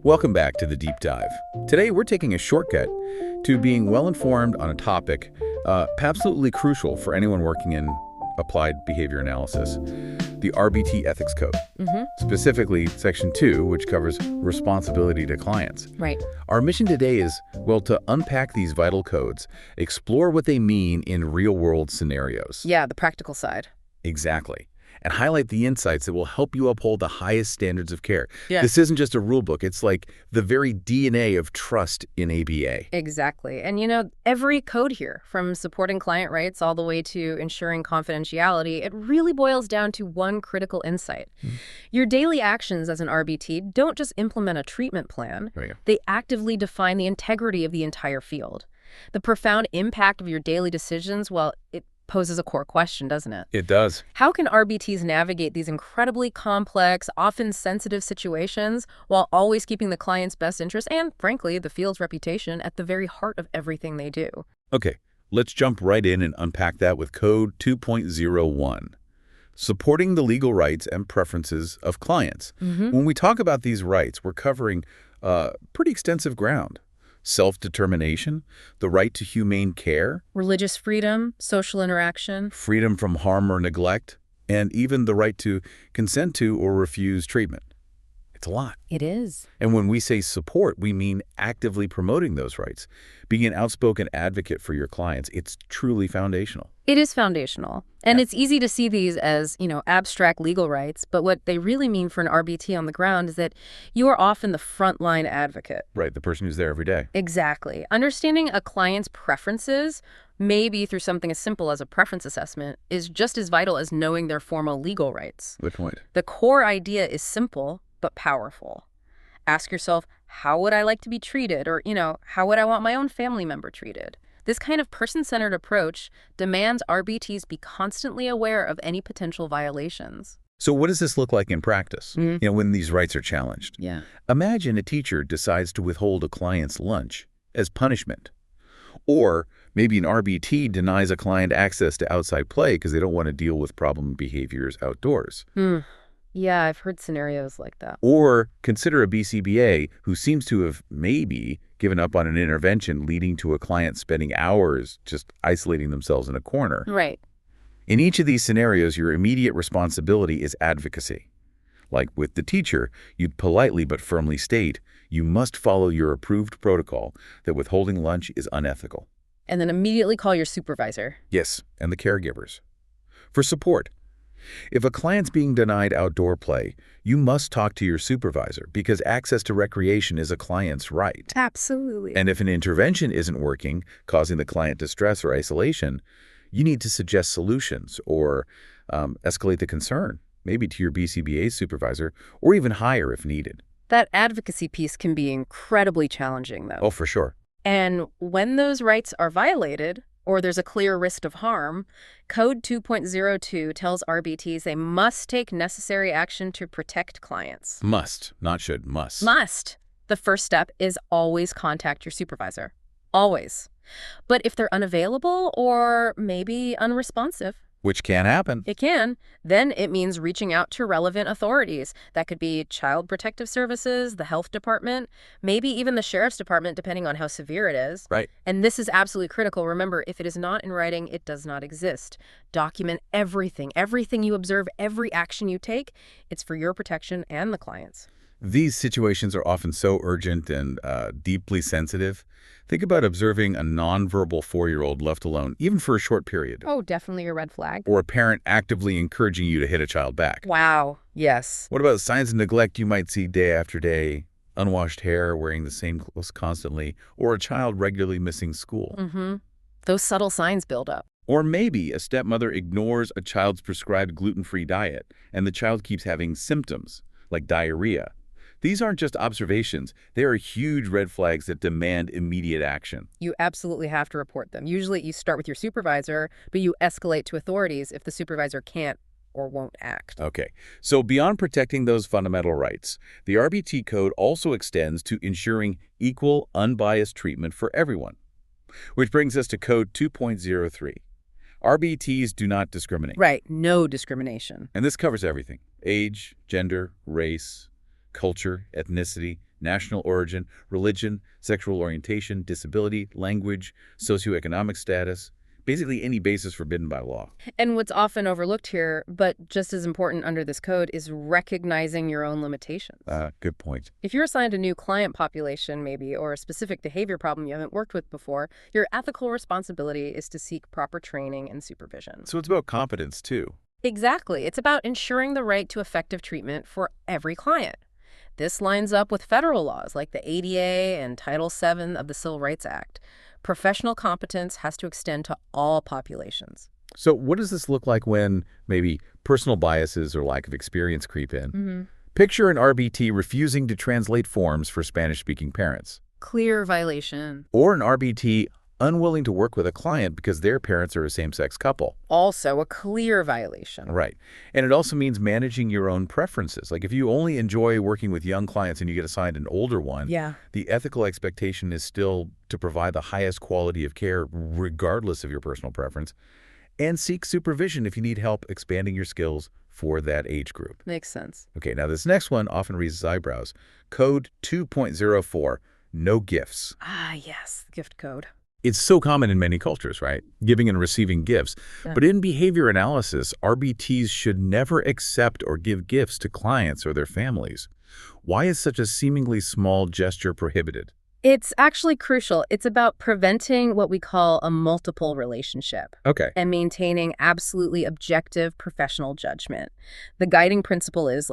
Welcome back to the Deep Dive. Today we're taking a shortcut to being well-informed on a topic absolutely crucial for anyone working in applied behavior analysis, the RBT Ethics Code. Specifically, Section 2, which covers responsibility to clients. Right. Our mission today is, well, to unpack these vital codes, explore what they mean in real-world scenarios. Yeah, the practical side. Exactly. And highlight the insights that will help you uphold the highest standards of care. Yeah. This isn't just a rule book. It's like the very DNA of trust in ABA. Exactly. And every code here, from supporting client rights all the way to ensuring confidentiality, it really boils down to one critical insight. Your daily actions as an RBT don't just implement a treatment plan. They actively define the integrity of the entire field. The profound impact of your daily decisions, well, it poses a core question, doesn't it? It does. How can RBTs navigate these incredibly complex, often sensitive situations while always keeping the client's best interest and, frankly, the field's reputation at the very heart of everything they do? Okay, let's jump right in and unpack that with Code 2.01. Supporting the legal rights and preferences of clients. When we talk about these rights, we're covering pretty extensive ground. Self-determination, the right to humane care, religious freedom, social interaction, freedom from harm or neglect, and even the right to consent to or refuse treatment. It's a lot. It is. And when we say support, we mean actively promoting those rights. Being an outspoken advocate for your clients, it's truly foundational. It is foundational. And it's easy to see these as, abstract legal rights, but what they really mean for an RBT on the ground is that you are often the frontline advocate. Right, the person who's there every day. Exactly. Understanding a client's preferences, maybe through something as simple as a preference assessment, is just as vital as knowing their formal legal rights. Good point. The core idea is simple, but powerful. Ask yourself, how would I like to be treated? Or, how would I want my own family member treated? This kind of person-centered approach demands RBTs be constantly aware of any potential violations. So what does this look like in practice, when these rights are challenged? Yeah. Imagine a teacher decides to withhold a client's lunch as punishment. Or maybe an RBT denies a client access to outside play because they don't want to deal with problem behaviors outdoors. Yeah, I've heard scenarios like that. Or consider a BCBA who seems to have maybe given up on an intervention leading to a client spending hours just isolating themselves in a corner. Right. In each of these scenarios, your immediate responsibility is advocacy. Like with the teacher, you'd politely but firmly state, you must follow your approved protocol that withholding lunch is unethical. And then immediately call your supervisor. Yes, and the caregivers. For support, if a client's being denied outdoor play, you must talk to your supervisor because access to recreation is a client's right. Absolutely. And if an intervention isn't working, causing the client distress or isolation, you need to suggest solutions or escalate the concern, maybe to your BCBA supervisor, or even higher if needed. That advocacy piece can be incredibly challenging, though. Oh, for sure. And when those rights are violated, or there's a clear risk of harm, Code 2.02 tells RBTs they must take necessary action to protect clients. Must, not should, must. Must. The first step is always contact your supervisor. Always. But if they're unavailable or maybe unresponsive, which can happen. It can. Then it means reaching out to relevant authorities. That could be Child Protective Services, the health department, maybe even the sheriff's department, depending on how severe it is. Right. And this is absolutely critical. Remember, if it is not in writing, it does not exist. Document everything you observe, every action you take. It's for your protection and the client's. These situations are often so urgent and deeply sensitive. Think about observing a nonverbal 4-year-old left alone, even for a short period. Oh, definitely a red flag. Or a parent actively encouraging you to hit a child back. Wow. Yes. What about signs of neglect you might see day after day? Unwashed hair, wearing the same clothes constantly, or a child regularly missing school. Those subtle signs build up. Or maybe a stepmother ignores a child's prescribed gluten-free diet, and the child keeps having symptoms, like diarrhea. These aren't just observations. They are huge red flags that demand immediate action. You absolutely have to report them. Usually you start with your supervisor, but you escalate to authorities if the supervisor can't or won't act. Okay, so beyond protecting those fundamental rights, the RBT Code also extends to ensuring equal, unbiased treatment for everyone. Which brings us to Code 2.03. RBTs do not discriminate. Right, no discrimination. And this covers everything: age, gender, race, culture, ethnicity, national origin, religion, sexual orientation, disability, language, socioeconomic status, basically any basis forbidden by law. And what's often overlooked here, but just as important under this code, is recognizing your own limitations. Good point. If you're assigned a new client population, maybe, or a specific behavior problem you haven't worked with before, your ethical responsibility is to seek proper training and supervision. So it's about competence, too. Exactly. It's about ensuring the right to effective treatment for every client. This lines up with federal laws like the ADA and Title VII of the Civil Rights Act. Professional competence has to extend to all populations. So what does this look like when maybe personal biases or lack of experience creep in? Picture an RBT refusing to translate forms for Spanish-speaking parents. Clear violation. Or an RBT unwilling to work with a client because their parents are a same-sex couple. Also a clear violation. Right. And it also means managing your own preferences. Like if you only enjoy working with young clients and you get assigned an older one, the ethical expectation is still to provide the highest quality of care regardless of your personal preference, and seek supervision if you need help expanding your skills for that age group. Makes sense. Okay, now this next one often raises eyebrows. Code 2.04, no gifts. Ah, yes, gift code. It's so common in many cultures, right? Giving and receiving gifts. But in behavior analysis, RBTs should never accept or give gifts to clients or their families. Why is such a seemingly small gesture prohibited? It's actually crucial. It's about preventing what we call a multiple relationship. Okay. And maintaining absolutely objective professional judgment. The guiding principle is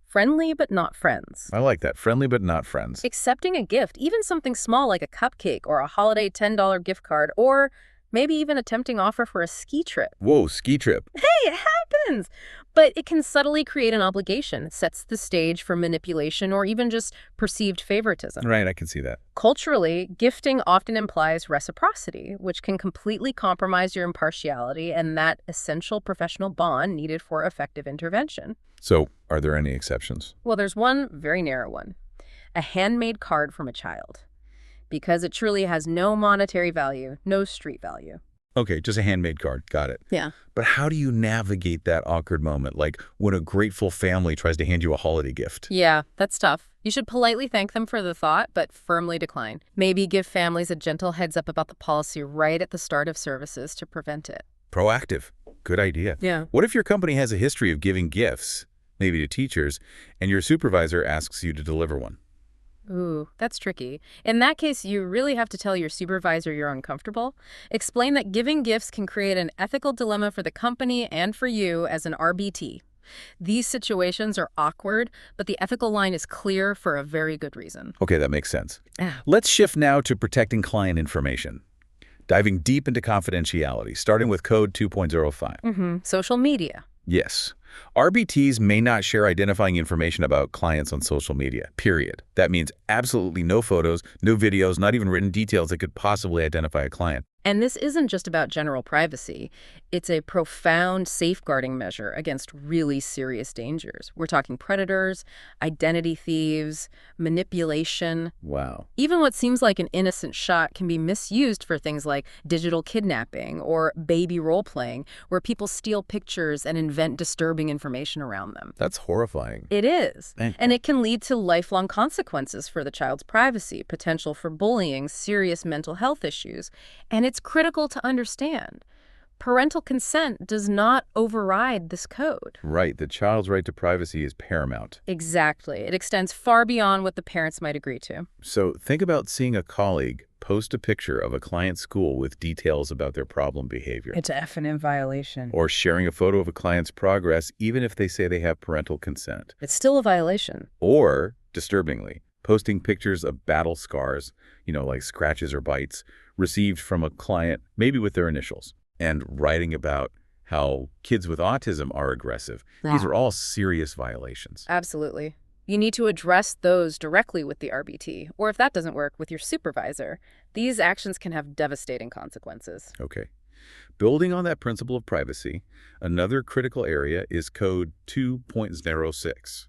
friendly but not friends. I like that. Friendly but not friends. Accepting a gift, even something small like a cupcake or a holiday $10 gift card, or maybe even a tempting offer for a ski trip. Whoa, ski trip. Hey, it happens! But it can subtly create an obligation. It sets the stage for manipulation or even just perceived favoritism. Right, I can see that. Culturally, gifting often implies reciprocity, which can completely compromise your impartiality and that essential professional bond needed for effective intervention. So, are there any exceptions? Well, there's one very narrow one. A handmade card from a child. Because it truly has no monetary value, no street value. Okay, just a handmade card. Got it. Yeah. But how do you navigate that awkward moment, like when a grateful family tries to hand you a holiday gift? Yeah, that's tough. You should politely thank them for the thought, but firmly decline. Maybe give families a gentle heads up about the policy right at the start of services to prevent it. Proactive. Good idea. Yeah. What if your company has a history of giving gifts, maybe to teachers, and your supervisor asks you to deliver one? Ooh, that's tricky. In that case, you really have to tell your supervisor you're uncomfortable. Explain that giving gifts can create an ethical dilemma for the company and for you as an RBT. These situations are awkward, but the ethical line is clear for a very good reason. Okay, that makes sense. Let's shift now to protecting client information. Diving deep into confidentiality, starting with Code 2.05. Social media. Yes. RBTs may not share identifying information about clients on social media, period. That means absolutely no photos, no videos, not even written details that could possibly identify a client. And this isn't just about general privacy. It's a profound safeguarding measure against really serious dangers. We're talking predators, identity thieves, manipulation. Wow. Even what seems like an innocent shot can be misused for things like digital kidnapping or baby role-playing, where people steal pictures and invent disturbing information around them. That's horrifying. It is. And it can lead to lifelong consequences for the child's privacy, potential for bullying, serious mental health issues. And it's critical to understand. Parental consent does not override this code. Right. The child's right to privacy is paramount. Exactly. It extends far beyond what the parents might agree to. So think about seeing a colleague post a picture of a client's school with details about their problem behavior. It's an effing violation. Or sharing a photo of a client's progress, even if they say they have parental consent. It's still a violation. Or, disturbingly, posting pictures of battle scars, like scratches or bites, received from a client, maybe with their initials, and writing about how kids with autism are aggressive. These are all serious violations. Absolutely. You need to address those directly with the RBT, or if that doesn't work, with your supervisor. These actions can have devastating consequences. Okay. Building on that principle of privacy, another critical area is Code 2.06.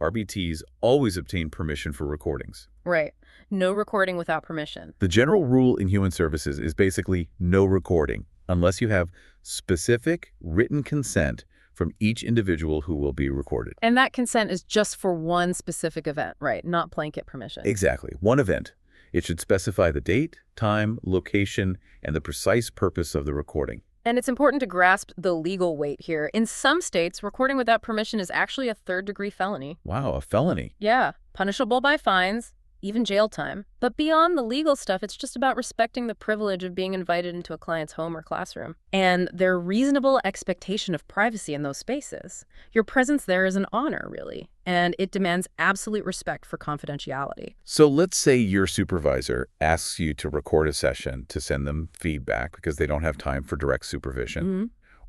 RBTs always obtain permission for recordings. Right. No recording without permission. The general rule in human services is basically no recording unless you have specific written consent from each individual who will be recorded. And that consent is just for one specific event, right? Not blanket permission. Exactly. One event. It should specify the date, time, location, and the precise purpose of the recording. And it's important to grasp the legal weight here. In some states, recording without permission is actually a third-degree felony. Wow, a felony. Yeah, punishable by fines, even jail time. But beyond the legal stuff, it's just about respecting the privilege of being invited into a client's home or classroom and their reasonable expectation of privacy in those spaces. Your presence there is an honor, really, and it demands absolute respect for confidentiality. So let's say your supervisor asks you to record a session to send them feedback because they don't have time for direct supervision. Mm-hmm.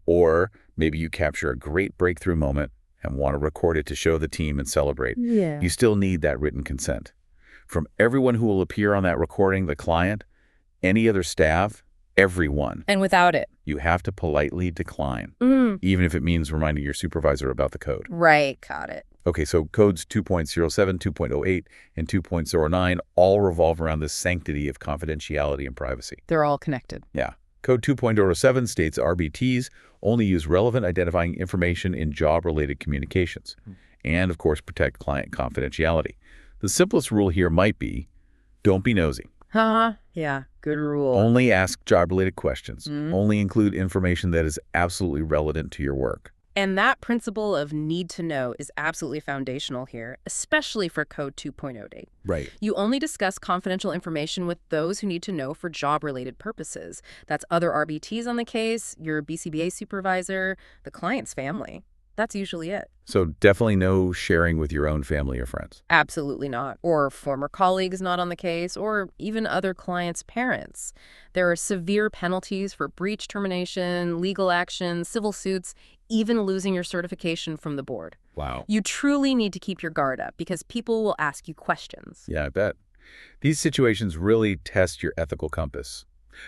Or maybe you capture a great breakthrough moment and want to record it to show the team and celebrate. Yeah. You still need that written consent. From everyone who will appear on that recording, the client, any other staff, everyone. And without it, You have to politely decline, even if it means reminding your supervisor about the code. Right, got it. Okay, so codes 2.07, 2.08, and 2.09 all revolve around the sanctity of confidentiality and privacy. They're all connected. Yeah. Code 2.07 states RBTs only use relevant identifying information in job-related communications and, of course, protect client confidentiality. The simplest rule here might be, don't be nosy. Yeah, good rule. Only ask job-related questions. Only include information that is absolutely relevant to your work. And that principle of need to know is absolutely foundational here, especially for Code 2.08. Right. You only discuss confidential information with those who need to know for job-related purposes. That's other RBTs on the case, your BCBA supervisor, the client's family. That's usually it. So definitely no sharing with your own family or friends. Absolutely not. Or former colleagues not on the case, or even other clients' parents. There are severe penalties for breach termination, legal action, civil suits, even losing your certification from the board. Wow. You truly need to keep your guard up because people will ask you questions. Yeah, I bet. These situations really test your ethical compass.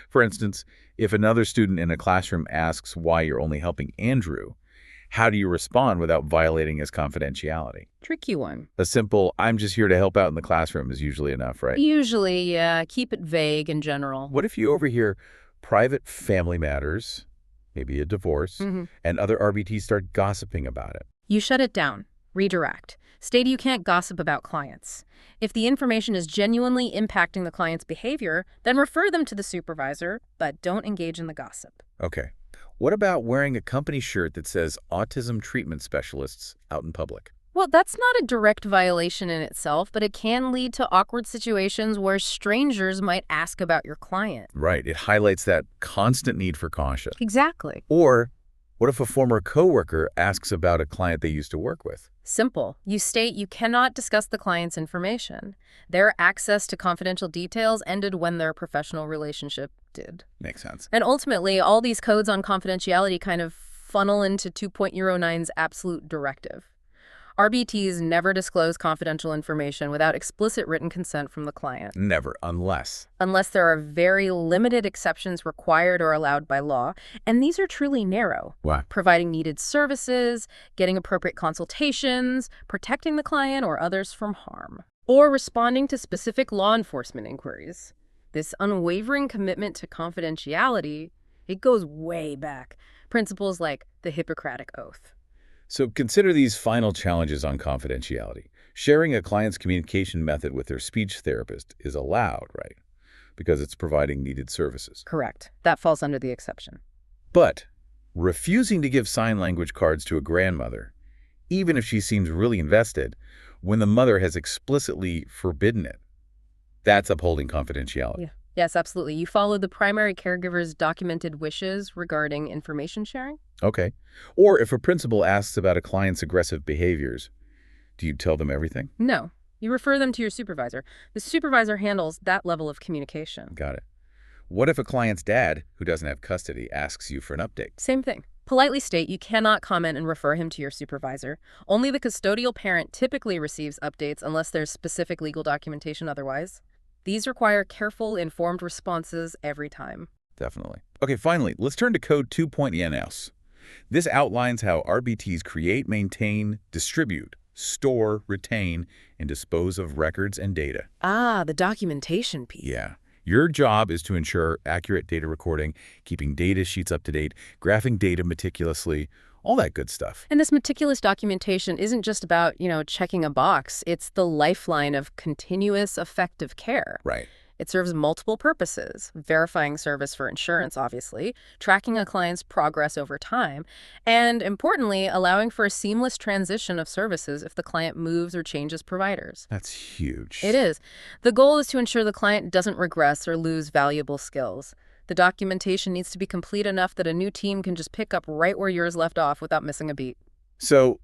For instance, if another student in a classroom asks why you're only helping Andrew, how do you respond without violating his confidentiality? Tricky one. A simple, I'm just here to help out in the classroom is usually enough, right? Usually, yeah. Keep it vague in general. What if you overhear private family matters, maybe a divorce, and other RBTs start gossiping about it? You shut it down. Redirect. State you can't gossip about clients. If the information is genuinely impacting the client's behavior, then refer them to the supervisor, but don't engage in the gossip. Okay. What about wearing a company shirt that says Autism Treatment Specialists out in public? Well, that's not a direct violation in itself, but it can lead to awkward situations where strangers might ask about your client. Right. It highlights that constant need for caution. Exactly. Or what if a former coworker asks about a client they used to work with? Simple. You state you cannot discuss the client's information. Their access to confidential details ended when their professional relationship did. Makes sense. And ultimately, all these codes on confidentiality kind of funnel into 2.09's absolute directive. RBTs never disclose confidential information without explicit written consent from the client. Never, unless. Unless there are very limited exceptions required or allowed by law, and these are truly narrow. Wow. Providing needed services, getting appropriate consultations, protecting the client or others from harm, or responding to specific law enforcement inquiries. This unwavering commitment to confidentiality, it goes way back. Principles like the Hippocratic Oath. So consider these final challenges on confidentiality. Sharing a client's communication method with their speech therapist is allowed, right? Because it's providing needed services. Correct. That falls under the exception. But refusing to give sign language cards to a grandmother, even if she seems really invested, when the mother has explicitly forbidden it, that's upholding confidentiality. Yeah. Yes, absolutely. You follow the primary caregiver's documented wishes regarding information sharing? Okay. Or if a principal asks about a client's aggressive behaviors, do you tell them everything? No. You refer them to your supervisor. The supervisor handles that level of communication. Got it. What if a client's dad, who doesn't have custody, asks you for an update? Same thing. Politely state you cannot comment and refer him to your supervisor. Only the custodial parent typically receives updates unless there's specific legal documentation otherwise. These require careful, informed responses every time. Definitely. Okay, finally, let's turn to Code 2.NS. This outlines how RBTs create, maintain, distribute, store, retain, and dispose of records and data. Ah, the documentation piece. Yeah. Your job is to ensure accurate data recording, keeping data sheets up to date, graphing data meticulously, all that good stuff. And this meticulous documentation isn't just about, checking a box. It's the lifeline of continuous, effective care. Right. It serves multiple purposes: verifying service for insurance, obviously, tracking a client's progress over time, and importantly, allowing for a seamless transition of services if the client moves or changes providers. That's huge. It is. The goal is to ensure the client doesn't regress or lose valuable skills. The documentation needs to be complete enough that a new team can just pick up right where yours left off without missing a beat. So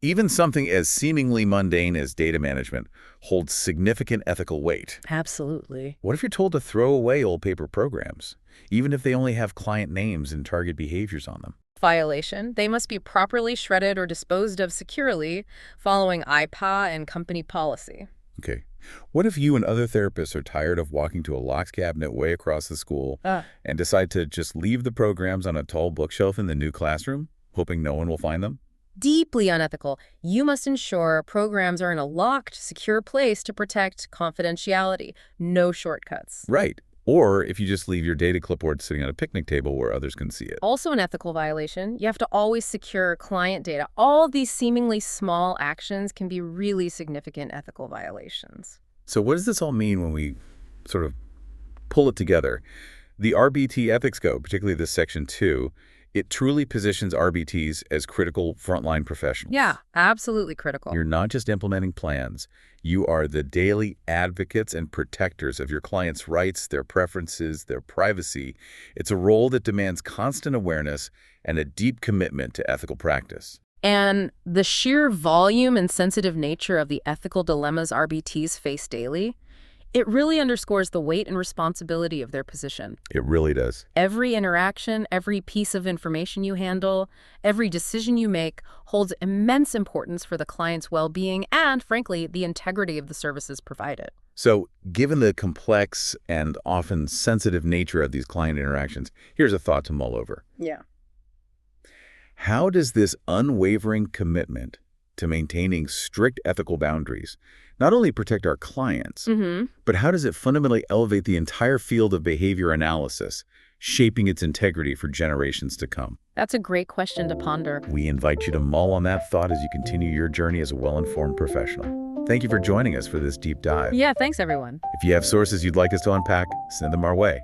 even something as seemingly mundane as data management holds significant ethical weight. Absolutely. What if you're told to throw away old paper programs, even if they only have client names and target behaviors on them? Violation. They must be properly shredded or disposed of securely, following IPA and company policy. Okay. What if you and other therapists are tired of walking to a locked cabinet way across the school and decide to just leave the programs on a tall bookshelf in the new classroom, hoping no one will find them? Deeply unethical. You must ensure programs are in a locked, secure place to protect confidentiality. No shortcuts. Right. Or if you just leave your data clipboard sitting on a picnic table where others can see it. Also an ethical violation. You have to always secure client data. All of these seemingly small actions can be really significant ethical violations. So what does this all mean when we sort of pull it together? The RBT Ethics Code, particularly this Section 2, it truly positions RBTs as critical frontline professionals. Yeah, absolutely critical. You're not just implementing plans. You are the daily advocates and protectors of your clients' rights, their preferences, their privacy. It's a role that demands constant awareness and a deep commitment to ethical practice. And the sheer volume and sensitive nature of the ethical dilemmas RBTs face daily, it really underscores the weight and responsibility of their position. It really does. Every interaction, every piece of information you handle, every decision you make holds immense importance for the client's well-being and, frankly, the integrity of the services provided. So, given the complex and often sensitive nature of these client interactions, here's a thought to mull over. Yeah. How does this unwavering commitment to maintaining strict ethical boundaries not only protect our clients, but how does it fundamentally elevate the entire field of behavior analysis, shaping its integrity for generations to come? That's a great question to ponder. We invite you to mull on that thought as you continue your journey as a well-informed professional. Thank you for joining us for this deep dive. Yeah, thanks, everyone. If you have sources you'd like us to unpack, send them our way.